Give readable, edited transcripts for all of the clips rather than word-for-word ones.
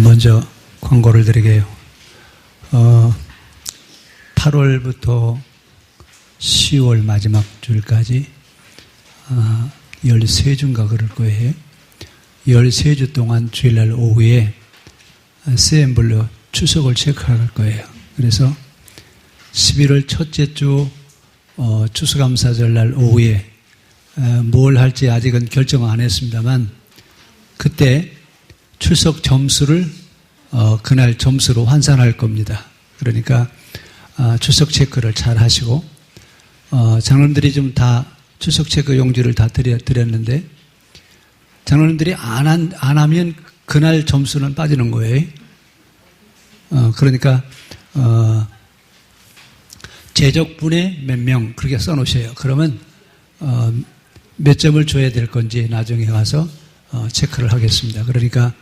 먼저 광고를 드리게요. 8월부터 10월 마지막 주일까지 13주인가 그럴 거예요. 13주 동안 주일날 오후에 CM블루 추석을 체크할 거예요. 그래서 11월 첫째 주 추수감사절 날 오후에 뭘 할지 아직은 결정 안 했습니다만 그때 출석 점수를 그날 점수로 환산할 겁니다. 그러니까 출석 체크를 잘 하시고 장로님들이 좀 다 출석 체크 용지를 다 드렸는데 장로님들이 안 하면 그날 점수는 빠지는 거예요. 그러니까 재적분의 몇 명 그렇게 써놓으세요. 그러면 몇 점을 줘야 될 건지 나중에 가서 체크를 하겠습니다. 그러니까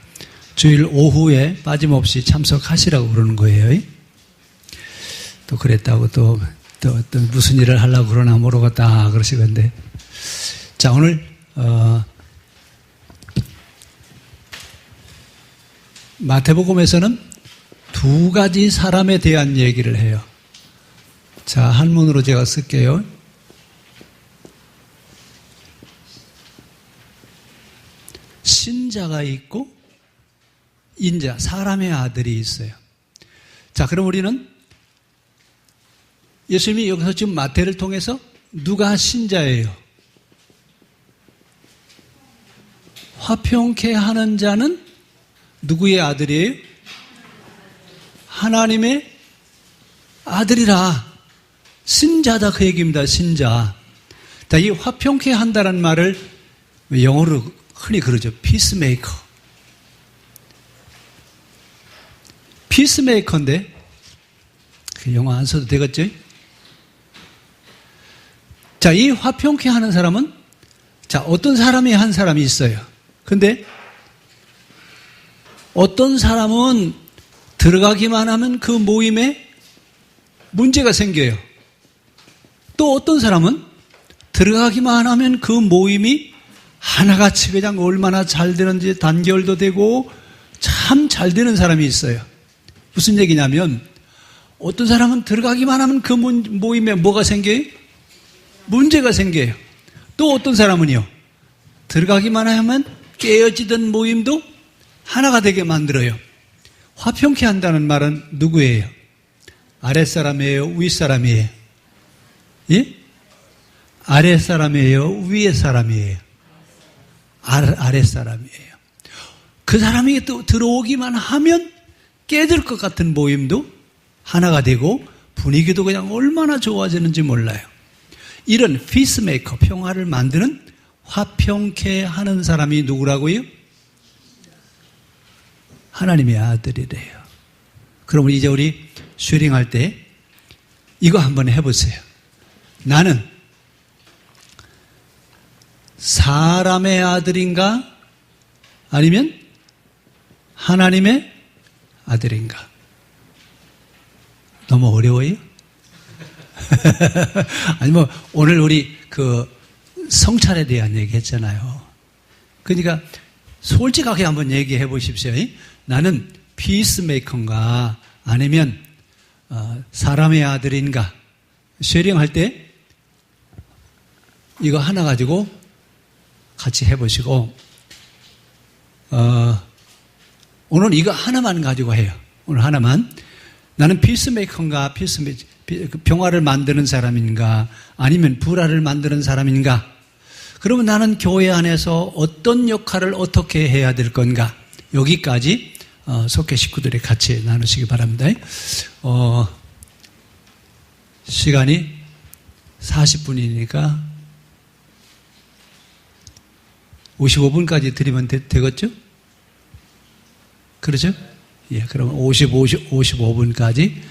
주일 오후에 빠짐없이 참석하시라고 그러는 거예요. 또 그랬다고 또 무슨 일을 하려고 그러나 모르겠다 그러시건데. 자, 오늘 마태복음에서는 두 가지 사람에 대한 얘기를 해요. 자, 한문으로 제가 쓸게요. 신자가 있고 인자, 사람의 아들이 있어요. 자, 그럼 우리는 예수님이 여기서 지금 마태를 통해서 누가 신자예요? 화평케 하는 자는 누구의 아들이에요? 하나님의 아들이라. 신자다 그 얘기입니다. 신자. 자, 이 화평케 한다는 말을 영어로 흔히 그러죠. 피스메이커. 피스메이커인데 그 영어 안 써도 되겠죠? 자, 이 화평케 하는 사람은 자, 어떤 사람이 한 사람이 있어요. 근데 어떤 사람은 들어가기만 하면 그 모임에 문제가 생겨요. 또 어떤 사람은 들어가기만 하면 그 모임이 하나같이 그냥 얼마나 잘 되는지 단결도 되고 참 잘 되는 사람이 있어요. 무슨 얘기냐면 어떤 사람은 들어가기만 하면 그 모임에 뭐가 생겨요? 문제가 생겨요. 또 어떤 사람은요, 들어가기만 하면 깨어지던 모임도 하나가 되게 만들어요. 화평케 한다는 말은 누구예요? 아랫사람이에요? 윗사람이에요? 예? 아랫사람이에요? 위에 사람이에요? 아랫사람이에요. 그 사람이 또 들어오기만 하면 깨질 것 같은 모임도 하나가 되고 분위기도 그냥 얼마나 좋아지는지 몰라요. 이런 피스메이커, 평화를 만드는 화평케 하는 사람이 누구라고요? 하나님의 아들이래요. 그럼 이제 우리 쉐링할 때 이거 한번 해보세요. 나는 사람의 아들인가? 아니면 하나님의 아들인가? 너무 어려워요? 아니, 오늘 우리 성찬에 대한 얘기 했잖아요. 그러니까 솔직하게 한번 얘기해 보십시오. 나는 피스메이커인가? 아니면 사람의 아들인가? 쉐링할 때 이거 하나 가지고 같이 해보시고 오늘 이거 하나만 가지고 해요. 오늘 하나만. 나는 피스메이커인가? 평화를 만드는 사람인가? 아니면 불화를 만드는 사람인가? 그러면 나는 교회 안에서 어떤 역할을 어떻게 해야 될 건가? 여기까지 속회 식구들이 같이 나누시기 바랍니다. 시간이 40분이니까 55분까지 드리면 되겠죠? 그렇죠? 예, 그럼 55분까지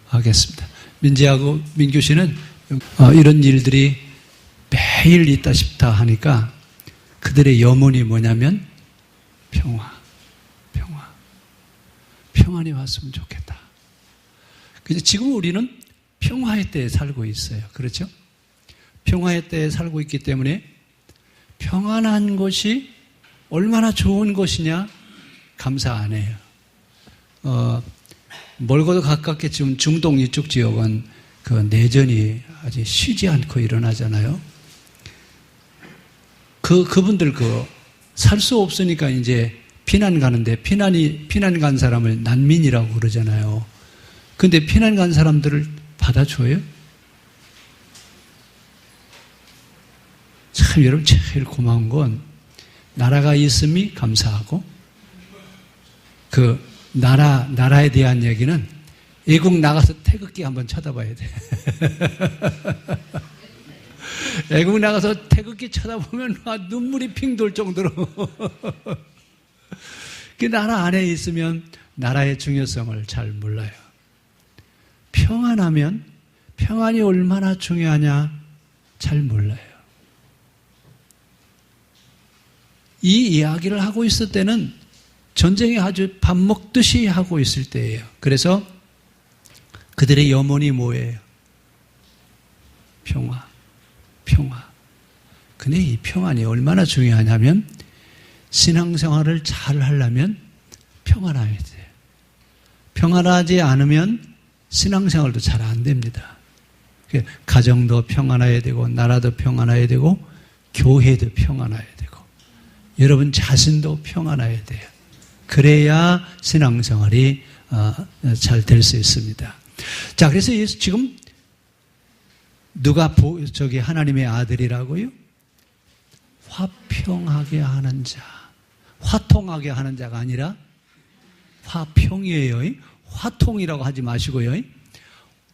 하겠습니다. 민지하고 민규 씨는 이런 일들이 매일 있다 싶다 하니까 그들의 염원이 뭐냐면 평안이 왔으면 좋겠다. 근데 지금 우리는 평화의 때에 살고 있어요. 그렇죠? 평화의 때에 살고 있기 때문에 평안한 것이 얼마나 좋은 것이냐 감사 안 해요. 멀고도 가깝게 지금 중동 이쪽 지역은 그 내전이 아주 쉬지 않고 일어나잖아요. 그분들 살 수 없으니까 이제 피난 가는데 피난 간 사람을 난민이라고 그러잖아요. 근데 피난 간 사람들을 받아줘요? 참 여러분 제일 고마운 건 나라가 있음이 감사하고 그 나라에 대한 얘기는 외국 나가서 태극기 한번 쳐다봐야 돼. 외국 나가서 태극기 쳐다보면 눈물이 핑 돌 정도로 그 나라 안에 있으면 나라의 중요성을 잘 몰라요. 평안하면 평안이 얼마나 중요하냐 잘 몰라요. 이 이야기를 하고 있을 때는 전쟁이 아주 밥 먹듯이 하고 있을 때예요. 그래서 그들의 염원이 뭐예요? 평화. 근데 이 평안이 얼마나 중요하냐면 신앙생활을 잘 하려면 평안해야 돼요. 평안하지 않으면 신앙생활도 잘 안 됩니다. 가정도 평안해야 되고 나라도 평안해야 되고 교회도 평안해야 되고 여러분 자신도 평안해야 돼요. 그래야 신앙생활이 잘 될 수 있습니다. 자, 그래서 지금 누가 하나님의 아들이라고요? 화평하게 하는 자. 화통하게 하는 자가 아니라 화평이에요. 화통이라고 하지 마시고요.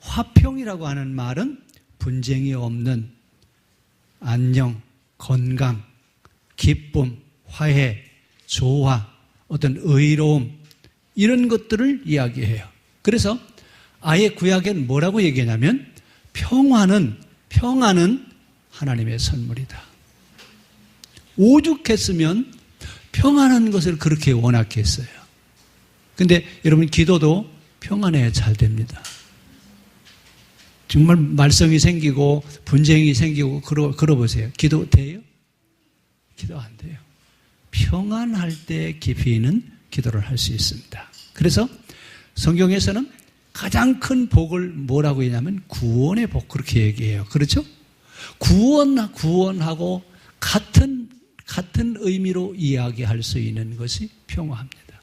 화평이라고 하는 말은 분쟁이 없는 안녕, 건강, 기쁨, 화해, 조화, 어떤 의로움 이런 것들을 이야기해요. 그래서 아예 구약에는 뭐라고 얘기하냐면 평안은 하나님의 선물이다. 오죽했으면 평안한 것을 그렇게 원하겠어요. 근데 여러분 기도도 평안해야 잘 됩니다. 정말 말썽이 생기고 분쟁이 생기고 그러보세요. 기도 돼요? 기도 안 돼요. 평안할 때 깊이 있는 기도를 할 수 있습니다. 그래서 성경에서는 가장 큰 복을 뭐라고 하냐면 구원의 복 그렇게 얘기해요. 그렇죠? 구원하고 같은 의미로 이야기할 수 있는 것이 평화입니다.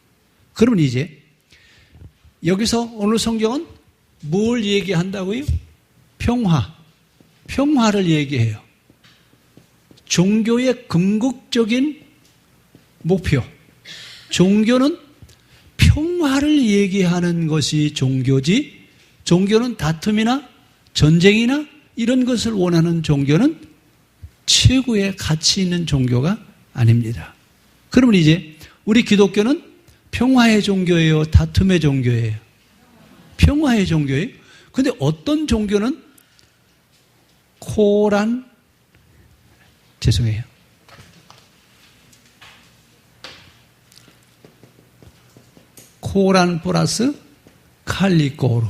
그러면 이제 여기서 오늘 성경은 뭘 얘기한다고요? 평화를 얘기해요. 종교의 궁극적인 목표. 종교는 평화를 얘기하는 것이 종교지, 종교는 다툼이나 전쟁이나 이런 것을 원하는 종교는 최고의 가치 있는 종교가 아닙니다. 그러면 이제 우리 기독교는 평화의 종교예요? 다툼의 종교예요? 평화의 종교예요? 근데 어떤 종교는 코란 플러스 칼리코르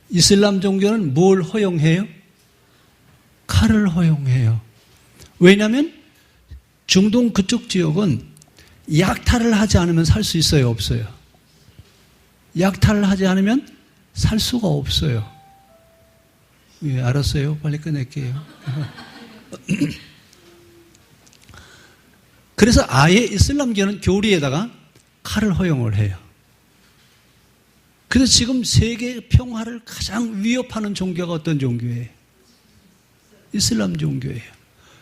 이슬람 종교는 뭘 허용해요? 칼을 허용해요. 왜냐하면 중동 그쪽 지역은 약탈을 하지 않으면 살 수 있어요? 없어요? 약탈을 하지 않으면 살 수가 없어요. 예, 알았어요. 빨리 끝낼게요. 그래서 아예 이슬람교는 교리에다가 칼을 허용을 해요. 그래서 지금 세계 평화를 가장 위협하는 종교가 어떤 종교예요? 이슬람 종교예요.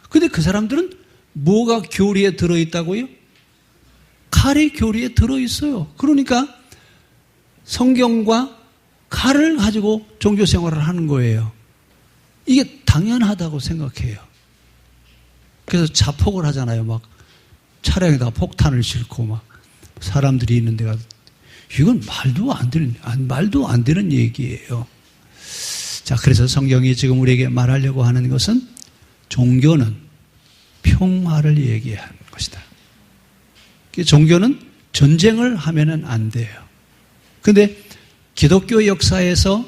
근데 그 사람들은 뭐가 교리에 들어있다고요? 칼이 교리에 들어있어요. 그러니까 성경과 칼을 가지고 종교 생활을 하는 거예요. 이게 당연하다고 생각해요. 그래서 자폭을 하잖아요. 막 차량에다가 폭탄을 싣고 막 사람들이 있는 데가 이건 말도 안 되는 얘기예요. 자, 그래서 성경이 지금 우리에게 말하려고 하는 것은 종교는 평화를 얘기하는 것이다. 종교는 전쟁을 하면은 안 돼요. 근데 기독교 역사에서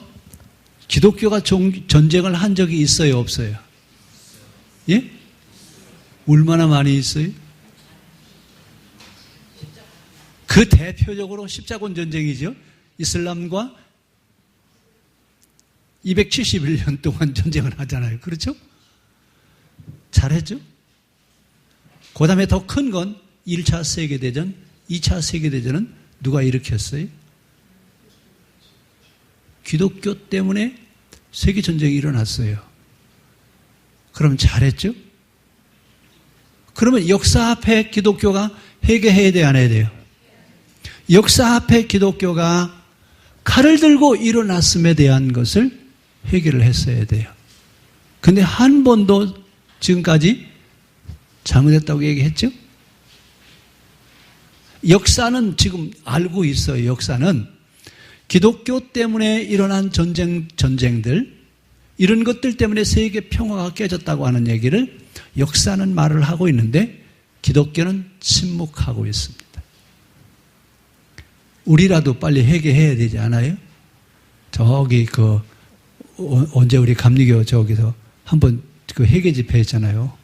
기독교가 전쟁을 한 적이 있어요, 없어요? 예? 얼마나 많이 있어요? 그 대표적으로 십자군 전쟁이죠. 이슬람과 271년 동안 전쟁을 하잖아요. 그렇죠? 잘했죠? 그 다음에 더 큰 건 1차 세계대전, 2차 세계대전은 누가 일으켰어요? 기독교 때문에 세계전쟁이 일어났어요. 그럼 잘했죠? 그러면 역사 앞에 기독교가 회개해야 돼요, 안 해야 돼요? 역사 앞에 기독교가 칼을 들고 일어났음에 대한 것을 회개를 했어야 돼요. 근데 한 번도 지금까지 잘못했다고 얘기했죠? 역사는 지금 알고 있어요. 역사는 기독교 때문에 일어난 전쟁들, 이런 것들 때문에 세계 평화가 깨졌다고 하는 얘기를 역사는 말을 하고 있는데 기독교는 침묵하고 있습니다. 우리라도 빨리 회개해야 되지 않아요? 저기 언제 우리 감리교 저기서 한번 그 회개 집회 했잖아요.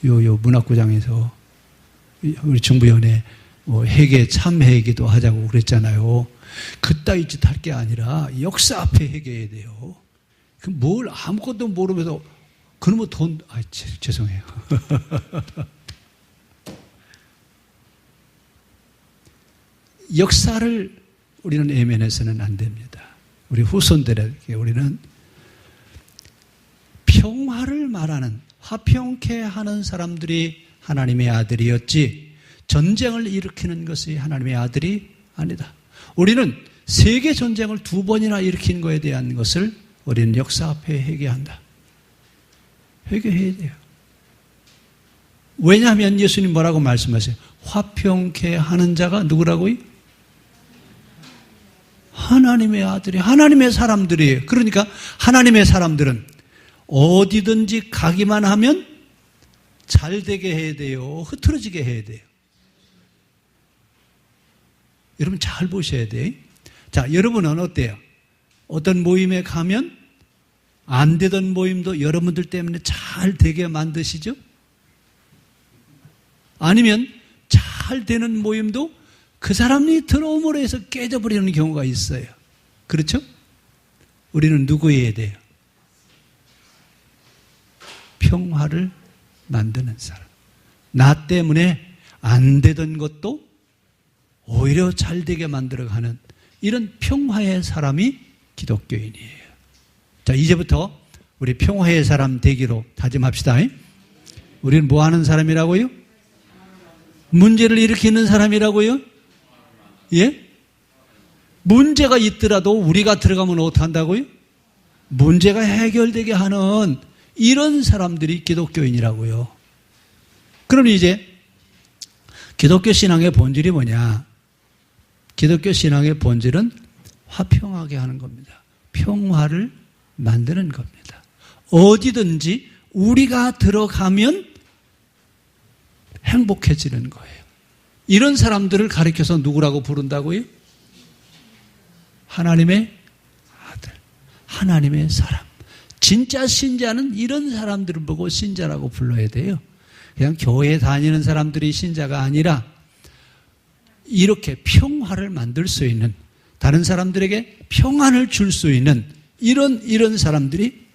요 문학구장에서 우리 정부위원회 회개 참회기도 하자고 그랬잖아요. 그따위 짓 할 게 아니라 역사 앞에 회개해야 돼요. 그 뭘 아무것도 모르면서 그러면 죄송해요. 역사를 우리는 외면해서는 안 됩니다. 우리 후손들에게 우리는 평화를 말하는, 화평케 하는 사람들이 하나님의 아들이었지 전쟁을 일으키는 것이 하나님의 아들이 아니다. 우리는 세계 전쟁을 2번이나 일으킨 것에 대한 것을 우리는 역사 앞에 회개한다. 회개해야 돼요. 왜냐하면 예수님 뭐라고 말씀하세요? 화평케 하는 자가 누구라고요? 하나님의 아들이, 하나님의 사람들이에요. 그러니까 하나님의 사람들은 어디든지 가기만 하면 잘 되게 해야 돼요. 흐트러지게 해야 돼요. 여러분 잘 보셔야 돼요. 자, 여러분은 어때요? 어떤 모임에 가면 안 되던 모임도 여러분들 때문에 잘 되게 만드시죠? 아니면 잘 되는 모임도 그 사람이 들어옴으로 해서 깨져버리는 경우가 있어요. 그렇죠? 우리는 누구여야 돼요? 평화를 만드는 사람. 나 때문에 안 되던 것도 오히려 잘 되게 만들어가는 이런 평화의 사람이 기독교인이에요. 자, 이제부터 우리 평화의 사람 되기로 다짐합시다. 우리는 뭐 하는 사람이라고요? 문제를 일으키는 사람이라고요? 예? 문제가 있더라도 우리가 들어가면 어떡한다고요? 문제가 해결되게 하는 이런 사람들이 기독교인이라고요. 그럼 이제 기독교 신앙의 본질이 뭐냐? 기독교 신앙의 본질은 화평하게 하는 겁니다. 평화를 만드는 겁니다. 어디든지 우리가 들어가면 행복해지는 거예요. 이런 사람들을 가리켜서 누구라고 부른다고요? 하나님의 아들, 하나님의 사람. 진짜 신자는 이런 사람들을 보고 신자라고 불러야 돼요. 그냥 교회 다니는 사람들이 신자가 아니라 이렇게 평화를 만들 수 있는, 다른 사람들에게 평안을 줄 수 있는 이런 사람들이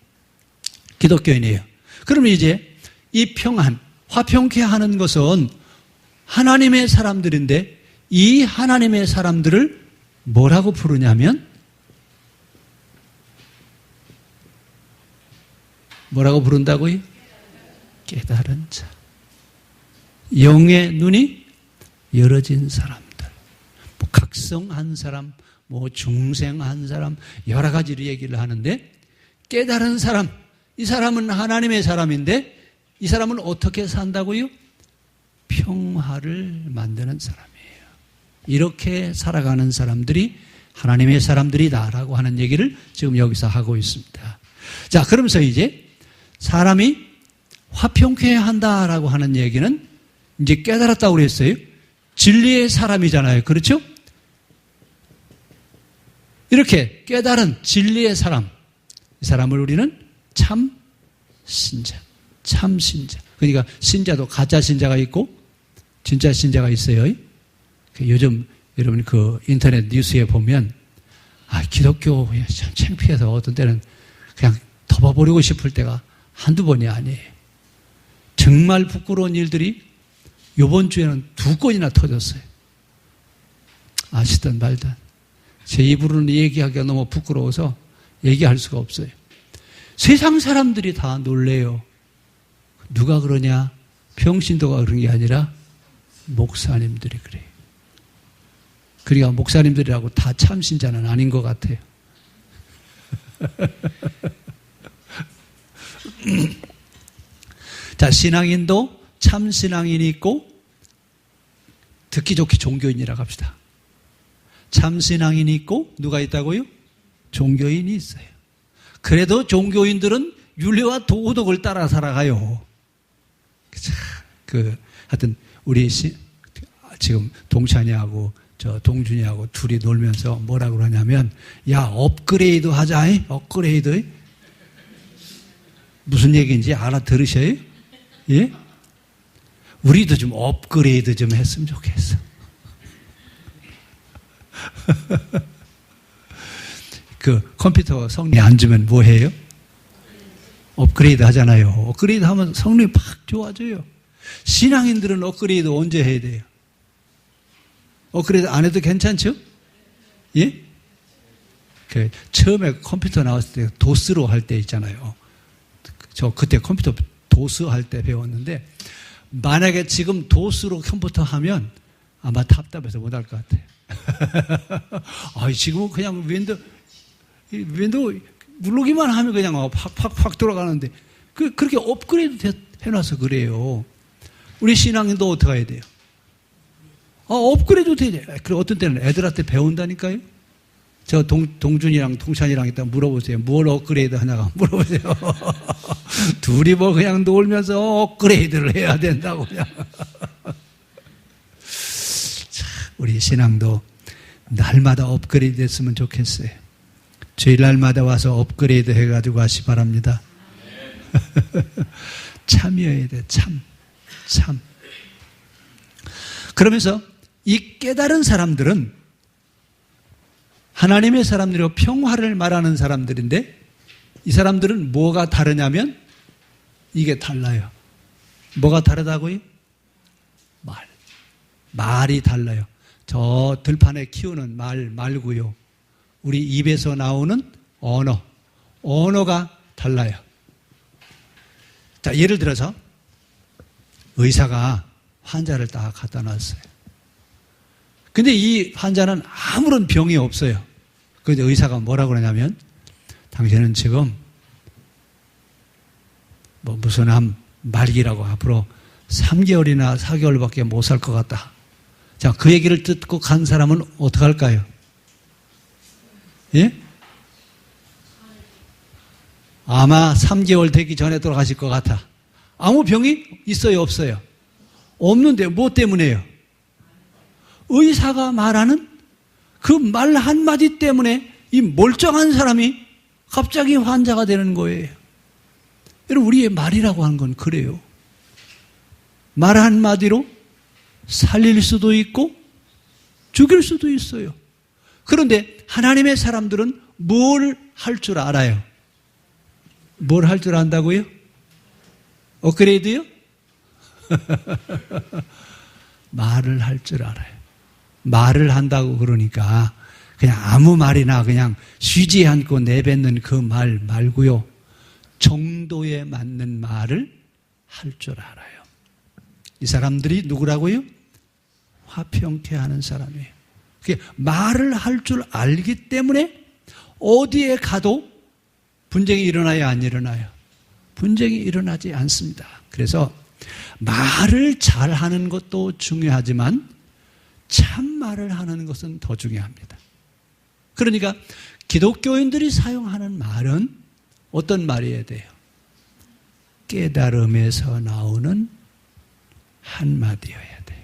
기독교인이에요. 그러면 이제 이 평안, 화평케 하는 것은 하나님의 사람들인데 이 하나님의 사람들을 뭐라고 부르냐면 뭐라고 부른다고요? 깨달은 자. 영의 눈이 열어진 사람들. 뭐 각성한 사람, 뭐 중생한 사람, 여러 가지로 얘기를 하는데 깨달은 사람, 이 사람은 하나님의 사람인데 이 사람은 어떻게 산다고요? 평화를 만드는 사람이에요. 이렇게 살아가는 사람들이 하나님의 사람들이다라고 하는 얘기를 지금 여기서 하고 있습니다. 자, 그러면서 이제 사람이 화평케 한다라고 하는 얘기는 이제 깨달았다고 그랬어요. 진리의 사람이잖아요. 그렇죠? 이렇게 깨달은 진리의 사람, 이 사람을 우리는 참 신자, 참 신자, 그러니까 신자도 가짜 신자가 있고 진짜 신자가 있어요. 요즘 여러분 그 인터넷 뉴스에 보면 기독교 참 창피해서 어떤 때는 그냥 덮어버리고 싶을 때가 한두 번이 아니에요. 정말 부끄러운 일들이 이번 주에는 2건이나 터졌어요. 아시든 말든. 제 입으로는 얘기하기가 너무 부끄러워서 얘기할 수가 없어요. 세상 사람들이 다 놀래요. 누가 그러냐? 평신도가 그런 게 아니라 목사님들이 그래요. 그러니까 목사님들이라고 다 참신자는 아닌 것 같아요. 자, 신앙인도 참신앙인이 있고 듣기 좋게 종교인이라고 합시다. 참신앙인이 있고 누가 있다고요? 종교인이 있어요. 그래도 종교인들은 윤리와 도덕을 따라 살아가요. 하여튼 우리 지금 동찬이하고 저 동준이하고 둘이 놀면서 뭐라 그러냐면 야 업그레이드 하자. 업그레이드. 무슨 얘기인지 알아들으셔요? 예? 우리도 좀 업그레이드 좀 했으면 좋겠어. 그 컴퓨터 성능 안 주면 뭐 해요? 업그레이드 하잖아요. 업그레이드 하면 성능이 팍 좋아져요. 신앙인들은 업그레이드 언제 해야 돼요? 업그레이드 안 해도 괜찮죠? 예? 처음에 컴퓨터 나왔을 때 도스로 할 때 있잖아요. 저 그때 컴퓨터 도스 할 때 배웠는데 만약에 지금 도스로 컴퓨터 하면 아마 답답해서 못 할 것 같아요. 지금은 그냥 윈도우 누르기만 하면 그냥 팍팍팍 돌아가는데 그렇게 업그레이드 해놔서 그래요. 우리 신앙인도 어떻게 해야 돼요? 업그레이드 돼야 돼요. 그리고 어떤 때는 애들한테 배운다니까요. 저 동준이랑 동찬이랑 이따 물어보세요. 뭘 업그레이드 하냐고 물어보세요. 둘이 뭐 그냥 놀면서 업그레이드를 해야 된다고 그냥. 우리 신앙도 날마다 업그레이드 됐으면 좋겠어요. 주일날마다 와서 업그레이드 해가지고 하시 바랍니다. 참여해야 돼. 참. 그러면서 이 깨달은 사람들은 하나님의 사람들이고 평화를 말하는 사람들인데 이 사람들은 뭐가 다르냐면 이게 달라요. 뭐가 다르다고요? 말이 달라요. 저 들판에 키우는 말 말고요. 우리 입에서 나오는 언어가 달라요. 자, 예를 들어서 의사가 환자를 딱 갖다 놨어요. 근데 이 환자는 아무런 병이 없어요. 그런데 의사가 뭐라고 그러냐면 당신은 지금 무슨 암 말기라고 앞으로 3개월이나 4개월밖에 못 살 것 같다. 자, 그 얘기를 듣고 간 사람은 어떻게 할까요? 예? 아마 3개월 되기 전에 돌아가실 것 같아. 아무 병이 있어요, 없어요? 없는데 뭐 때문에요? 의사가 말하는 그 말 한마디 때문에 이 멀쩡한 사람이 갑자기 환자가 되는 거예요. 여러분, 우리의 말이라고 하는 건 그래요. 말 한마디로 살릴 수도 있고 죽일 수도 있어요. 그런데 하나님의 사람들은 뭘 할 줄 알아요? 뭘 할 줄 안다고요? 업그레이드요? 말을 할 줄 알아요. 말을 한다고 그러니까 그냥 아무 말이나 그냥 쉬지 않고 내뱉는 그 말 말고요. 정도에 맞는 말을 할 줄 알아요. 이 사람들이 누구라고요? 화평케 하는 사람이에요. 말을 할 줄 알기 때문에 어디에 가도 분쟁이 일어나요, 안 일어나요? 분쟁이 일어나지 않습니다. 그래서 말을 잘하는 것도 중요하지만 참말을 하는 것은 더 중요합니다. 그러니까 기독교인들이 사용하는 말은 어떤 말이어야 돼요? 깨달음에서 나오는 한마디여야 돼요.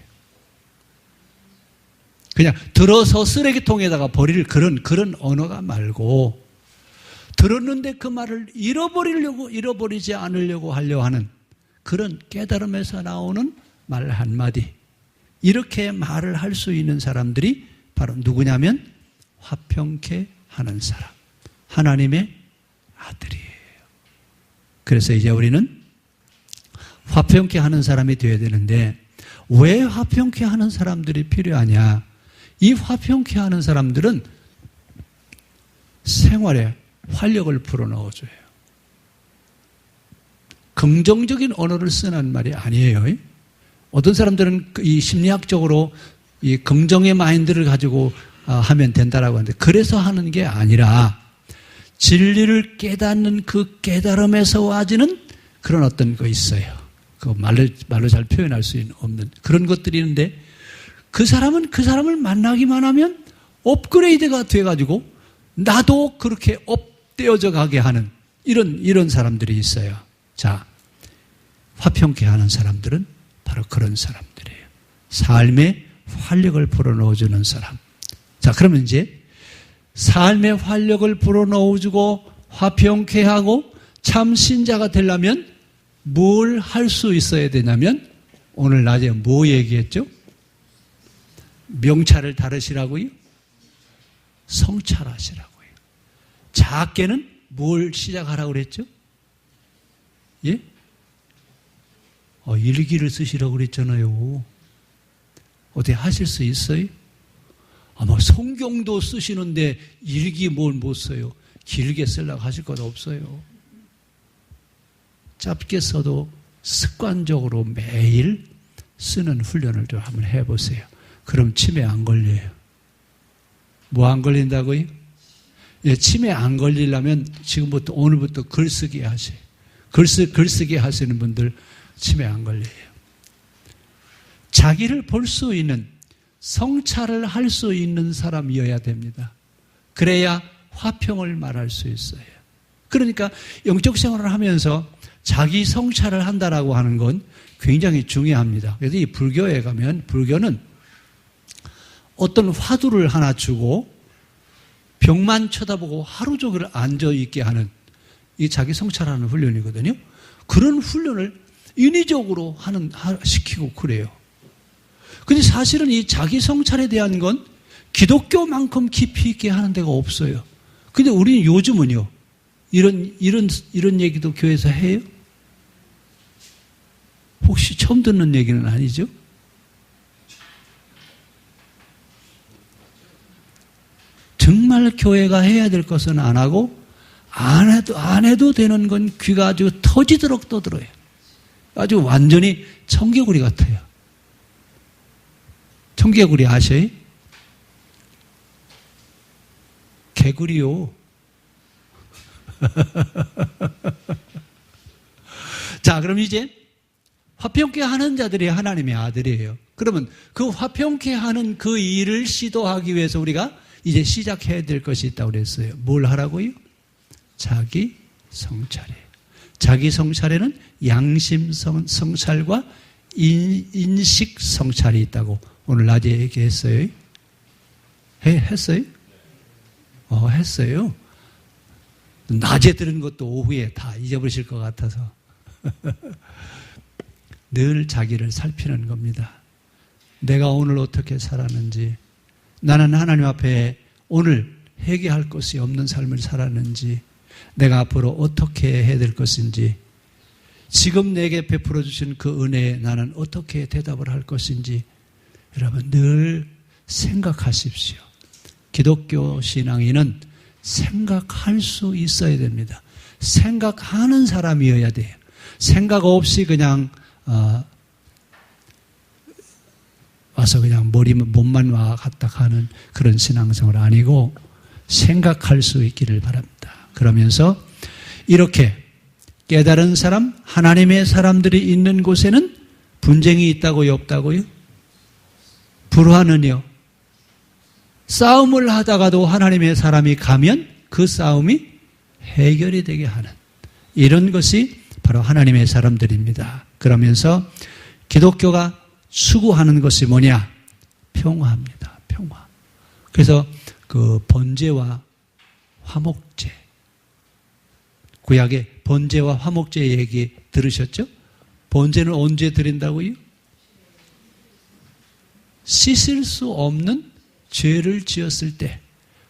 그냥 들어서 쓰레기통에다가 버릴 그런 언어가 말고 들었는데 그 말을 잃어버리지 않으려고 하려 하는 그런 깨달음에서 나오는 말 한마디, 이렇게 말을 할 수 있는 사람들이 바로 누구냐면 화평케 하는 사람, 하나님의 아들이에요. 그래서 이제 우리는 화평케 하는 사람이 되어야 되는데, 왜 화평케 하는 사람들이 필요하냐? 이 화평케 하는 사람들은 생활에 활력을 불어넣어줘요. 긍정적인 언어를 쓰는 말이 아니에요. 어떤 사람들은 이 심리학적으로 이 긍정의 마인드를 가지고 하면 된다라고 하는데, 그래서 하는 게 아니라 진리를 깨닫는 그 깨달음에서 와지는 그런 어떤 거 있어요. 그 말로 잘 표현할 수 없는 그런 것들이 있는데, 그 사람은 그 사람을 만나기만 하면 업그레이드가 돼가지고 나도 그렇게 업되어져 가게 하는 이런 사람들이 있어요. 자, 화평케 하는 사람들은 바로 그런 사람들이에요. 삶에 활력을 불어넣어주는 사람. 자, 그러면 이제 삶에 활력을 불어넣어주고 화평케 하고 참 신자가 되려면 뭘 할 수 있어야 되냐면, 오늘 낮에 뭐 얘기했죠? 명찰을 다루시라고요? 성찰하시라고요. 작게는 뭘 시작하라고 그랬죠? 예? 일기를 쓰시라고 그랬잖아요. 어떻게 하실 수 있어요? 아마 성경도 쓰시는데 일기 뭘 못 써요? 길게 쓰려고 하실 것 없어요. 짧게 써도 습관적으로 매일 쓰는 훈련을 좀 한번 해보세요. 그럼 치매 안 걸려요. 뭐 안 걸린다고요? 예, 치매 안 걸리려면 지금부터, 오늘부터 글쓰기 하세요. 글쓰기 하시는 분들 치매 안 걸려요. 자기를 볼 수 있는, 성찰을 할 수 있는 사람이어야 됩니다. 그래야 화평을 말할 수 있어요. 그러니까 영적 생활을 하면서 자기 성찰을 한다라고 하는 건 굉장히 중요합니다. 그래서 이 불교에 가면, 불교는 어떤 화두를 하나 주고 벽만 쳐다보고 하루 종일 앉아있게 하는, 이 자기 성찰하는 훈련이거든요. 그런 훈련을 인위적으로 시키고 그래요. 근데 사실은 이 자기 성찰에 대한 건 기독교만큼 깊이 있게 하는 데가 없어요. 근데 우리는 요즘은요, 이런 얘기도 교회에서 해요? 혹시 처음 듣는 얘기는 아니죠? 정말 교회가 해야 될 것은 안 하고, 안 해도 되는 건 귀가 아주 터지도록 떠들어요. 아주 완전히 청개구리 같아요. 청개구리 아셔요? 개구리요. 자, 그럼 이제 화평케 하는 자들이 하나님의 아들이에요. 그러면 그 화평케 하는 그 일을 시도하기 위해서 우리가 이제 시작해야 될 것이 있다고 그랬어요. 뭘 하라고요? 자기 성찰이에요. 자기 성찰에는 양심 성찰과 인식 성찰이 있다고 오늘 낮에 얘기했어요. 했어요? 했어요. 낮에 들은 것도 오후에 다 잊어버리실 것 같아서. 늘 자기를 살피는 겁니다. 내가 오늘 어떻게 살았는지, 나는 하나님 앞에 오늘 회개할 것이 없는 삶을 살았는지, 내가 앞으로 어떻게 해야 될 것인지, 지금 내게 베풀어 주신 그 은혜에 나는 어떻게 대답을 할 것인지, 여러분 늘 생각하십시오. 기독교 신앙인은 생각할 수 있어야 됩니다. 생각하는 사람이어야 돼요. 생각 없이 그냥 와서 그냥 몸만 와 갔다 가는 그런 신앙생활 아니고 생각할 수 있기를 바랍니다. 그러면서 이렇게 깨달은 사람, 하나님의 사람들이 있는 곳에는 분쟁이 있다고요, 없다고요? 불화는요. 싸움을 하다가도 하나님의 사람이 가면 그 싸움이 해결이 되게 하는, 이런 것이 바로 하나님의 사람들입니다. 그러면서 기독교가 추구하는 것이 뭐냐? 평화입니다. 평화. 그래서 그 번제와 화목제, 구약의 번제와 화목제 얘기 들으셨죠? 번제는 언제 드린다고요? 씻을 수 없는 죄를 지었을 때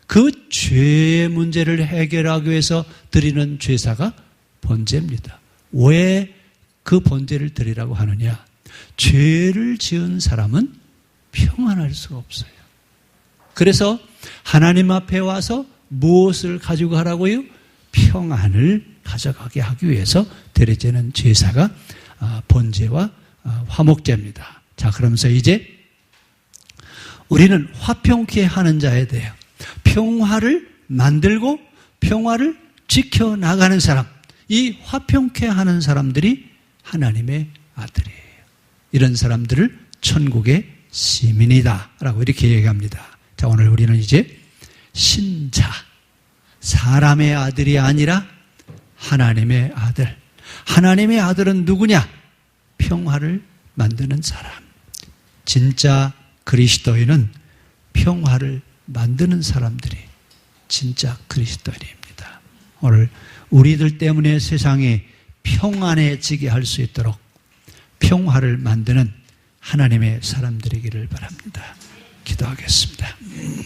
그 죄의 문제를 해결하기 위해서 드리는 제사가 번제입니다. 왜 그 번제를 드리라고 하느냐? 죄를 지은 사람은 평안할 수가 없어요. 그래서 하나님 앞에 와서 무엇을 가지고 가라고요? 평안을 가져가게 하기 위해서 드려지는 제사가 번제와 화목제입니다. 자, 그러면서 이제 우리는 화평케 하는 자에 대해 평화를 만들고 평화를 지켜나가는 사람, 이 화평케 하는 사람들이 하나님의 아들이에요. 이런 사람들을 천국의 시민이다 라고 이렇게 얘기합니다. 자, 오늘 우리는 이제 신자, 사람의 아들이 아니라 하나님의 아들. 하나님의 아들은 누구냐? 평화를 만드는 사람. 진짜 그리스도인은 평화를 만드는 사람들이 진짜 그리스도인입니다. 오늘 우리들 때문에 세상이 평안해지게 할 수 있도록 평화를 만드는 하나님의 사람들이기를 바랍니다. 기도하겠습니다.